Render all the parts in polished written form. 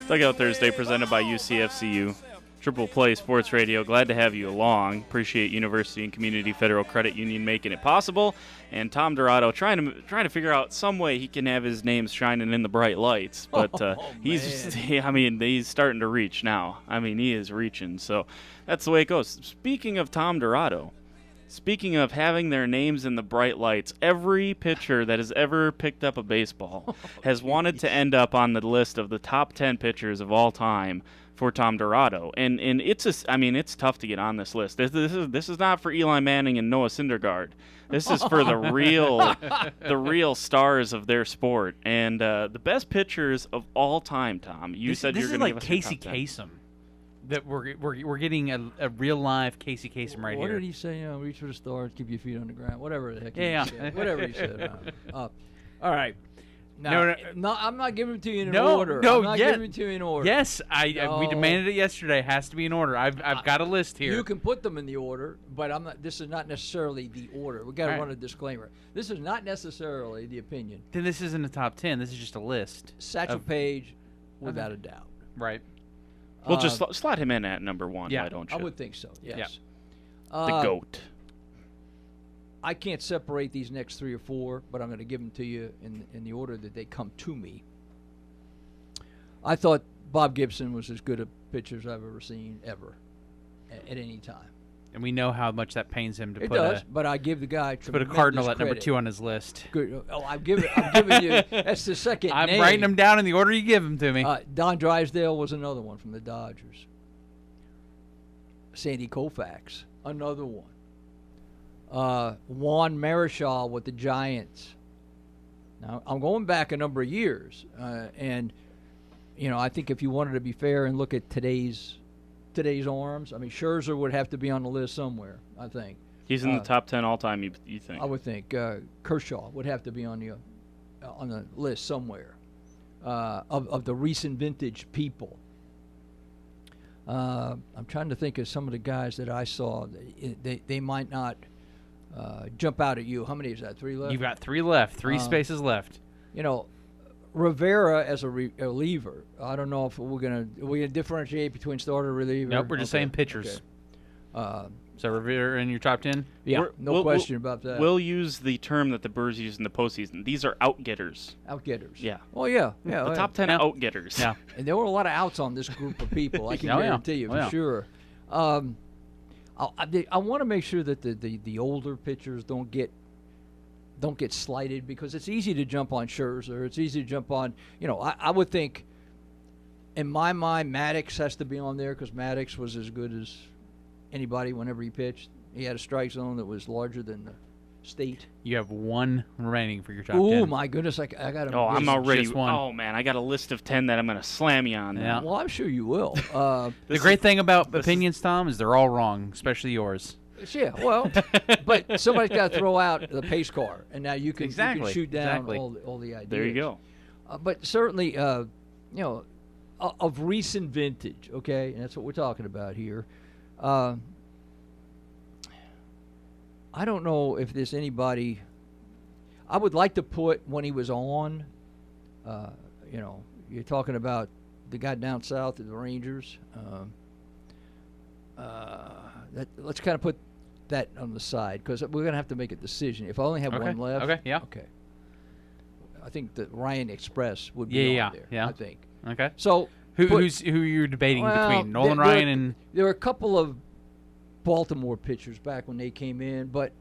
Dugout Thursday presented by UCFCU. Triple Play Sports Radio. Glad to have you along. Appreciate University and Community Federal Credit Union making it possible. And Tom Dorado trying to figure out some way he can have his names shining in the bright lights. But he's starting to reach now. I mean, he is reaching. So that's the way it goes. Speaking of Tom Dorado, speaking of having their names in the bright lights, every pitcher that has ever picked up a baseball has wanted to end up on the list of the top 10 pitchers of all time for Tom Dorado. And it's tough to get on this list. This is not for Eli Manning and Noah Syndergaard. This is for the real stars of their sport and the best pitchers of all time. Tom, you said you're going to give us Casey Kasem. That we're getting a real live Casey Kasem right here. What did he say? Reach for the stars, keep your feet on the ground. Whatever the heck. Yeah. He said. Whatever he said. All right. No, I'm not giving it to you in order. No, I'm not giving it to you in order. Yes, we demanded it yesterday. It has to be in order. I've got a list here. You can put them in the order, but I'm not. This is not necessarily the order. We got to run a disclaimer. This is not necessarily the opinion. Then this isn't a top 10. This is just a list. Satchel Paige, without a doubt. Right. We'll just slot him in at number one. Yeah, why don't you? I would think so. Yes. Yeah. The GOAT. I can't separate these next three or four, but I'm going to give them to you in the order that they come to me. I thought Bob Gibson was as good a pitcher as I've ever seen, ever, at any time. And we know how much that pains him to it put does, but I give the guy tremendous put a Cardinal at credit. number 2 on his list. Good. Oh, I'm giving you. That's the second I'm name. writing them down in the order you give them to me. Don Drysdale was another one from the Dodgers. Sandy Koufax, another one. Juan Marichal with the Giants. Now, I'm going back a number of years, and I think if you wanted to be fair and look at today's arms, I mean, Scherzer would have to be on the list somewhere, I think. He's in the top 10 all-time, you think? I would think. Kershaw would have to be on the list somewhere of the recent vintage people. I'm trying to think of some of the guys that I saw. They might not jump out at you. How many is that? 3 left? You've got 3 left. 3 spaces left. Rivera as a reliever. I don't know if we're gonna differentiate between starter and reliever. Nope, we're just saying pitchers. Okay. So Rivera in your top 10? Yeah, no question about that. We'll use the term that the Birds use in the postseason. These are outgetters. Outgetters. Yeah. Oh yeah. The top 10 outgetters. Yeah. And there were a lot of outs on this group of people. I can guarantee you for sure. I want to make sure that the older pitchers don't get slighted because it's easy to jump on Scherzer. It's easy to jump on. I would think, in my mind, Maddox has to be on there because Maddox was as good as anybody whenever he pitched. He had a strike zone that was larger than the state. You have 1 remaining for your top 10. Oh my goodness! I got to. Oh, I'm already. Just 1. Oh man, I got a list of 10 that I'm going to slam you on. Yeah. Well, I'm sure you will. The great thing about opinions, Tom, is they're all wrong, especially yours. Yeah, well, but somebody's got to throw out the pace car, and now you can shoot down all the ideas. There you go. But certainly, of recent vintage, okay, and that's what we're talking about here. I don't know if there's anybody. I would like to put when he was on. You're talking about the guy down south of the Rangers. Let's kind of put that on the side because we're going to have to make a decision. If I only have one left. Okay, yeah. Okay. I think the Ryan Express would be on there. Yeah. I think. Okay. So who you're debating between Nolan Ryan and? There were a couple of Baltimore pitchers back when they came in, but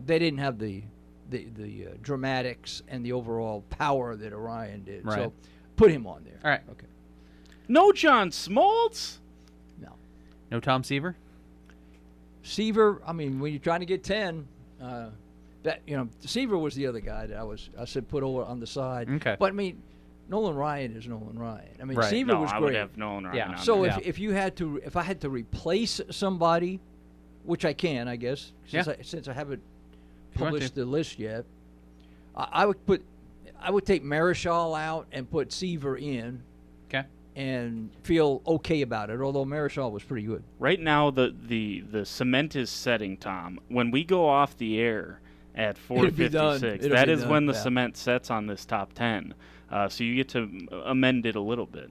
they didn't have the dramatics and the overall power that Orion did. Right. So put him on there. All right. Okay. No John Smoltz? No Tom Seaver? Seaver, I mean, when you're trying to get 10, Seaver was the other guy that I said put over on the side. Okay. But I mean, Nolan Ryan is Nolan Ryan. I mean, Right. Seaver was I great. would have Nolan Ryan on So there. if I had to replace somebody, which I can, I guess, since I haven't published the list yet, I would take Marichal out and put Seaver in. Okay. And feel okay about it, although Marichal was pretty good. Right now, the cement is setting, Tom. When we go off the air at 4:56, that is when the cement sets on this top 10. So you get to amend it a little bit.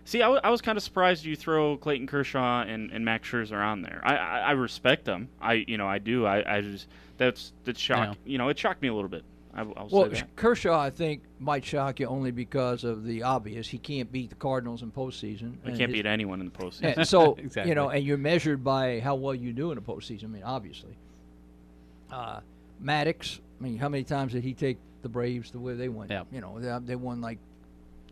See, I was kind of surprised you throw Clayton Kershaw and Max Scherzer on there. I respect them. I do. I just that's shock. It shocked me a little bit. I'll Well, say that. Kershaw, I think, might shock you only because of the obvious. He can't beat the Cardinals in postseason. I can't beat anyone in the postseason. And so, Exactly. and you're measured by how well you do in the postseason. I mean, obviously. Maddox, I mean, how many times did he take the Braves to where they went? Yeah. They won like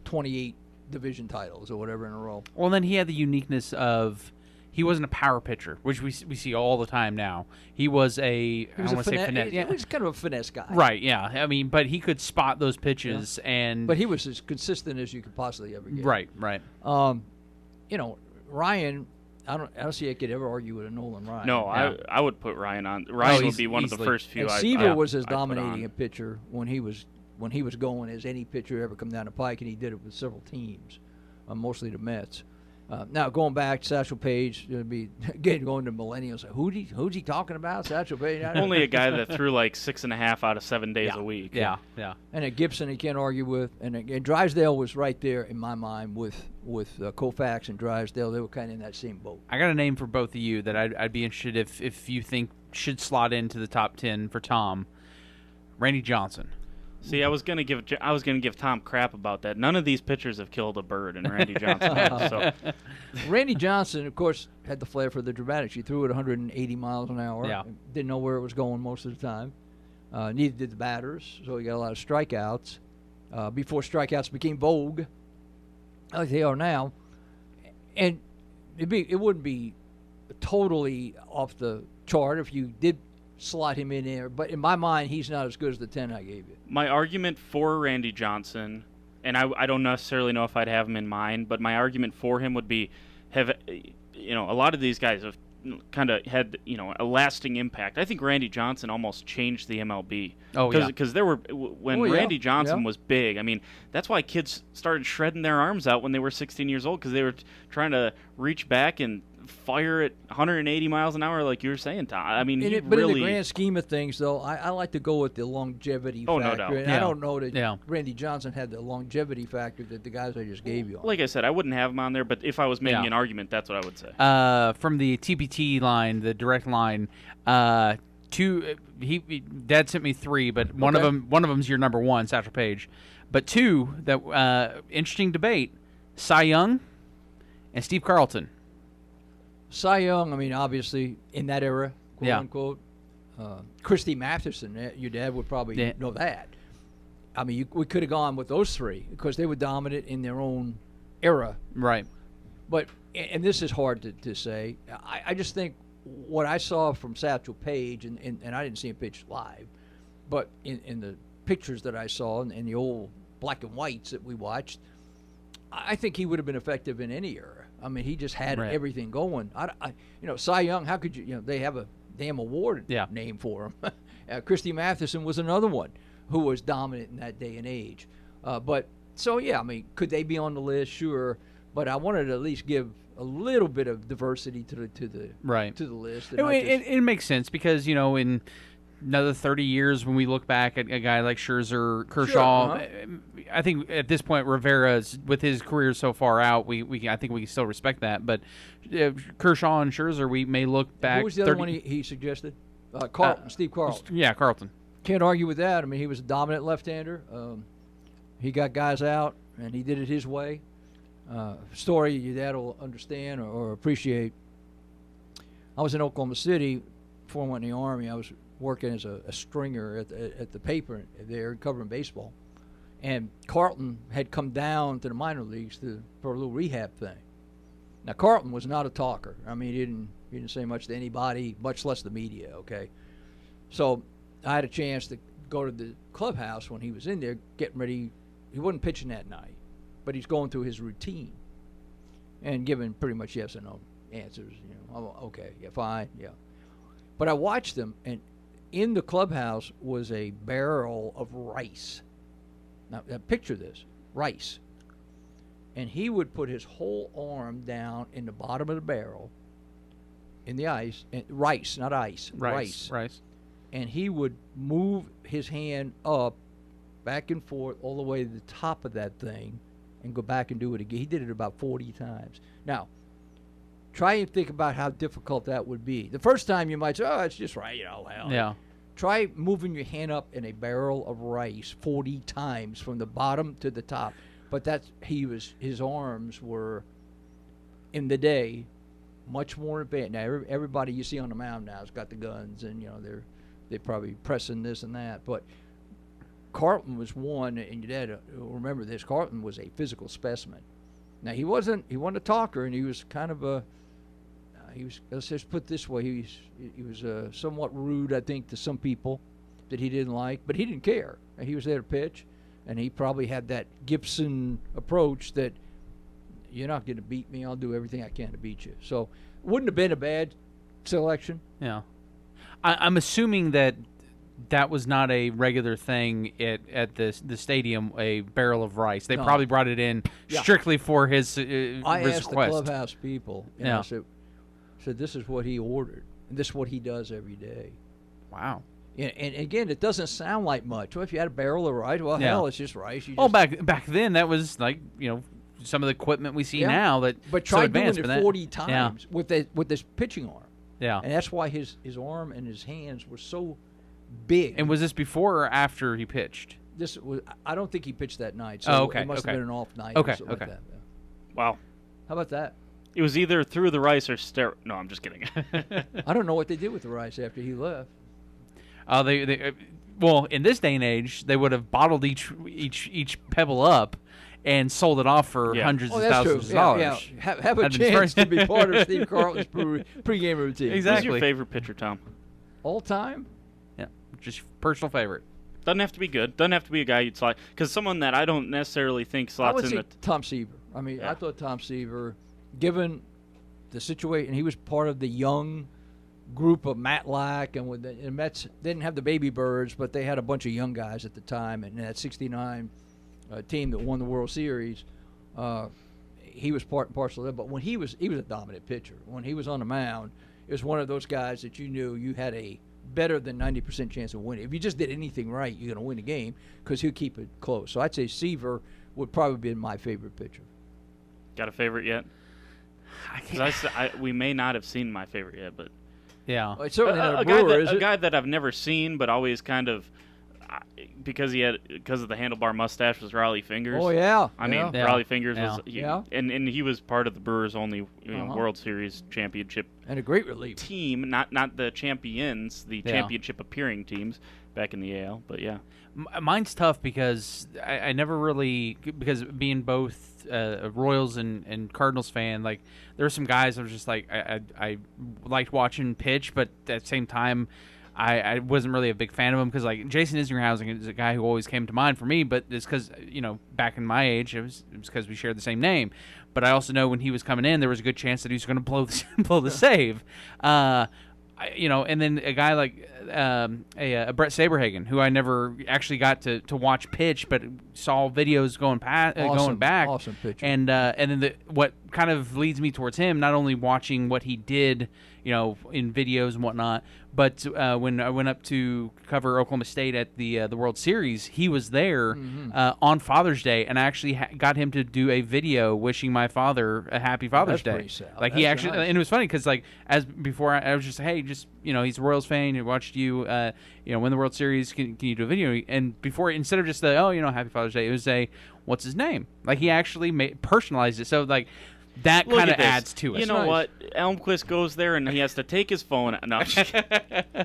28 division titles or whatever in a row. Well, then he had the uniqueness of he wasn't a power pitcher, which we see all the time now. He was I don't want to say finesse. He was kind of a finesse guy. Right, yeah. I mean, but he could spot those pitches and But he was as consistent as you could possibly ever get. Right. Ryan, I don't see I could ever argue with a Nolan Ryan. No, Yeah. I would put Ryan on. Ryan would be one of the easily. first few. And I Seaver was as I'd put dominating on. a pitcher when he was going as any pitcher ever come down the pike, and he did it with several teams, mostly the Mets. Now going back, Satchel Paige, it'd be again going to millennials. Who's he talking about? Satchel Paige. Only a guy that threw like 6.5 out of 7 days a week. Yeah. And at Gibson, he can't argue with. And Drysdale was right there in my mind with Koufax and Drysdale. They were kind of in that same boat. I give a for both of you that I'd be interested if you think should slot into the top 10 for Tom. Randy Johnson. See, I was gonna give Tom crap about that. None of these pitchers have killed a bird, and Randy Johnson has. So Randy Johnson, of course, had the flair for the dramatics. He threw it 180 miles an hour. Yeah. Didn't know where it was going most of the time. Neither did the batters, so he got a lot of strikeouts. Before strikeouts became vogue, like they are now. And it wouldn't be totally off the chart if you did slot him in there. But in my mind, he's not as good as the 10 I gave you. my argument for Randy Johnson, and I don't necessarily know if I'd have him in mind, but my argument for him would be a lot of these guys have kind of had a lasting impact. I think Randy Johnson almost changed the MLB. Oh, yeah. Because there were when Randy Johnson was big. I mean, that's why kids started shredding their arms out when they were 16 years old, because they were trying to reach back and fire at 180 miles an hour, like you were saying, Tom. I mean, But in the grand scheme of things, though, I like to go with the longevity factor. no doubt. And I don't know that Yeah. Randy Johnson had the longevity factor that the guys I just gave you on. Like I said, I wouldn't have him on there, but if I was making an argument, that's what I would say. From the TPT line, the direct line, Dad sent me 3, but one of them's your number 1, Satchel Paige. But 2, that interesting debate: Cy Young and Steve Carlton. Cy Young, I mean, obviously, in that era, quote unquote. Christy Matheson, your dad would probably know that. I mean, we could have gone with those 3 because they were dominant in their own era. Right. But, and this is hard to say, I just think what I saw from Satchel Paige, and I didn't see him pitch live, but in the pictures that I saw and the old black and whites that we watched, I think he would have been effective in any era. I mean, he just had everything going. Cy Young, how could you, they have a damn award name for him. Christy Matheson was another one who was dominant in that day and age. I mean, could they be on the list? Sure. But I wanted to at least give a little bit of diversity to the list. It makes sense because, in another 30 years when we look back at a guy like Scherzer, Kershaw, I think at this point Rivera's, with his career so far out, I think we can still respect that. But Kershaw and Scherzer, we may look back. Who was the other one he suggested? Carlton, Steve Carlton. Yeah, Carlton. Can't argue with that. I mean, he was a dominant left-hander. He got guys out, and he did it his way. Story your dad will understand or appreciate. I was in Oklahoma City before I went in the Army. I was working as a stringer at the paper there covering baseball. And Carlton had come down to the minor leagues for a little rehab thing. Now, Carlton was not a talker. I mean, he didn't say much to anybody, much less the media, okay? So I had a chance to go to the clubhouse when he was in there getting ready. He wasn't pitching that night, but he's going through his routine and giving pretty much yes or no answers. Okay, yeah, fine, yeah. But I watched him, and in the clubhouse was a barrel of rice. Now, picture this, rice. And he would put his whole arm down in the bottom of the barrel in the ice, rice, not ice, rice. And he would move his hand up, back and forth, all the way to the top of that thing, and go back and do it again. He did it about 40 times. Now, try and think about how difficult that would be. The first time you might say, oh, it's just right, hell. Yeah. Try moving your hand up in a barrel of rice 40 times from the bottom to the top. But his arms were, in the day, much more advanced. Now, everybody you see on the mound now has got the guns, and they're probably pressing this and that. But Carlton was one, and your dad remember this. Carlton was a physical specimen. Now he wasn't a talker, and he was kind of let's just put it this way, he was somewhat rude, I think, to some people that he didn't like, but he didn't care. He was there to pitch, and he probably had that Gibson approach that you're not going to beat me. I'll do everything I can to beat you. So wouldn't have been a bad selection. Yeah, I'm assuming that was not a regular thing at the stadium, a barrel of rice. They probably brought it in strictly for his request. I asked the clubhouse people, and I said, this is what he ordered, and this is what he does every day. Wow. And again, it doesn't sound like much. Well, if you had a barrel of rice, well, hell, it's just rice. Back then, that was like, some of the equipment we see now but try so doing advanced it for that. 40 times with this pitching arm. Yeah. And that's why his arm and his hands were so big. And was this before or after he pitched? I don't think he pitched that night. So okay. It must have been an off night. Okay. Or something like that. Yeah. Wow. How about that? It was either through the rice or No, I'm just kidding. I don't know what they did with the rice after he left. Well, in this day and age, they would have bottled each pebble up and sold it off for hundreds of thousands of dollars. Yeah. Have a chance to be part of Steve Carlton's pregame routine. Exactly. Who's your favorite pitcher, Tom? All time? Yeah, just personal favorite. Doesn't have to be good. Doesn't have to be a guy you'd slot. Because someone that I don't necessarily think slots in the... Tom Seaver. I mean, I thought Tom Seaver, given the situation, he was part of the young group of Matlack, and the Mets didn't have the baby birds, but they had a bunch of young guys at the time, and that 69 team that won the World Series, he was part and parcel of that. But when he was a dominant pitcher. When he was on the mound, it was one of those guys that you knew you had a better than 90% chance of winning. If you just did anything right, you're going to win the game because he'll keep it close. So I'd say Seaver would probably be my favorite pitcher. Got a favorite yet? We may not have seen my favorite yet, but yeah, well, it's certainly not a Brewer, a guy that I've never seen, but always kind of because of the handlebar mustache was Raleigh Fingers. Oh yeah, I mean Raleigh Fingers was and he was part of the Brewers' only World Series championship and a great relief team, not the champions, the championship appearing teams back in the AL, but yeah. Mine's tough because I never really, because being both a Royals and Cardinals fan, like there were some guys I was just like I liked watching pitch, but at the same time I wasn't really a big fan of him because like Jason Isringhausen is a guy who always came to mind for me, but it's because back in my age it was because we shared the same name. But I also know when he was coming in, there was a good chance that he was going to blow the save. And then a guy like a Brett Saberhagen, who I never actually got to watch pitch, but saw videos going back. Awesome pitcher. And then what kind of leads me towards him, not only watching what he did, in videos and whatnot, but when I went up to cover Oklahoma State at the World Series, he was there on Father's Day, and I actually got him to do a video wishing my father a happy Father's Day. Pretty sad. Like That's he actually, nice. and it was funny because like as before I was just he's a Royals fan. He watched you win the World Series. Can you do a video? And before, instead of just happy Father's Day, it was what's his name? Like he actually personalized it. So like. That kind of adds to it. You know what? Elmquist goes there and he has to take his phone. No.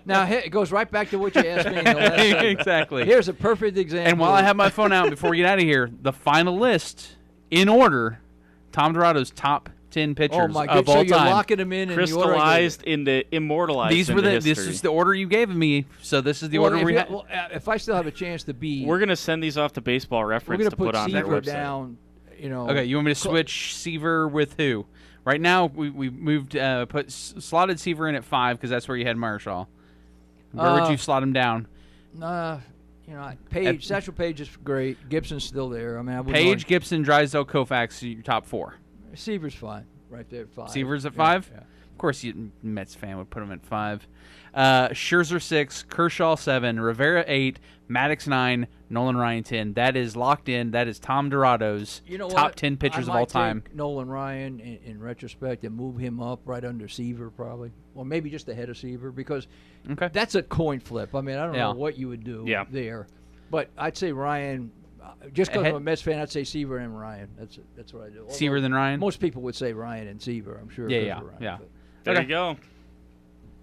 Now it goes right back to what you asked me in the last segment. Exactly. Here's a perfect example. And while I have my phone out before we get out of here, the final list in order: Tom Dorado's top 10 pitchers of all time. So you're locking them in crystallized immortalized. These were this is the order you gave me. So this is the order we have. Well, if I still have a chance to be, we're gonna send these off to Baseball Reference to put on their Seaver website. Down. Okay, you want me to switch Seaver with who? Right now, we moved, slotted Seaver in at 5 because that's where you had Marshall. Where would you slot him down? Page, Satchel Paige is great. Gibson's still there. I mean, Page, Gibson, Drysdale, Koufax, your top 4. Seaver's fine, right there at 5. Seaver's at 5? Yeah. Of course, you Mets fan would put him at 5. Scherzer 6, Kershaw 7, Rivera 8, Maddox 9, Nolan Ryan 10. That is locked in. That is Tom Dorado's top 10 pitchers of all time. Take Nolan Ryan in retrospect and move him up right under Seaver probably, or maybe just ahead of Seaver, because that's a coin flip. I mean, I don't know what you would do there, but I'd say Ryan. Just because I'm a Mets fan, I'd say Seaver and Ryan. That's what I do. Although Seaver than Ryan? Most people would say Ryan and Seaver, I'm sure. Yeah. There you go.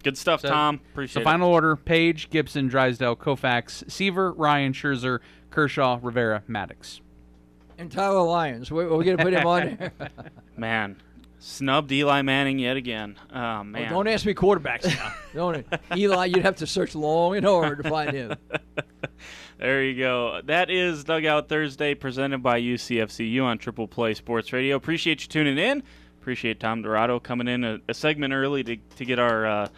Good stuff, Tom. Appreciate it. The final order: Page, Gibson, Drysdale, Koufax, Seaver, Ryan, Scherzer, Kershaw, Rivera, Maddox. And Tyler Lyons. We're going to put him on there. Man, snubbed Eli Manning yet again. Oh, man. Well, don't ask me quarterbacks now. Don't. Eli, you'd have to search long and hard to find him. There you go. That is Dugout Thursday, presented by UCFCU on Triple Play Sports Radio. Appreciate you tuning in. Appreciate Tom Dorado coming in a segment early to get our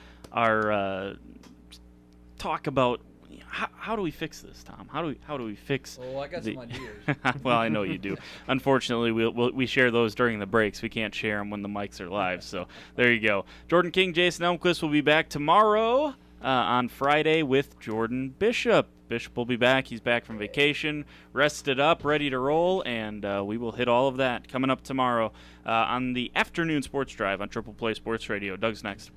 talk about how do we fix this, Tom? How do we fix? Oh, I got some ideas. Well, I know you do. Unfortunately, we share those during the breaks. We can't share them when the mics are live. So there you go. Jordan King, Jason Elmquist will be back tomorrow on Friday with Jordan Bishop. Bishop will be back. He's back from vacation, rested up, ready to roll, and we will hit all of that coming up tomorrow on the afternoon sports drive on Triple Play Sports Radio. Doug's next.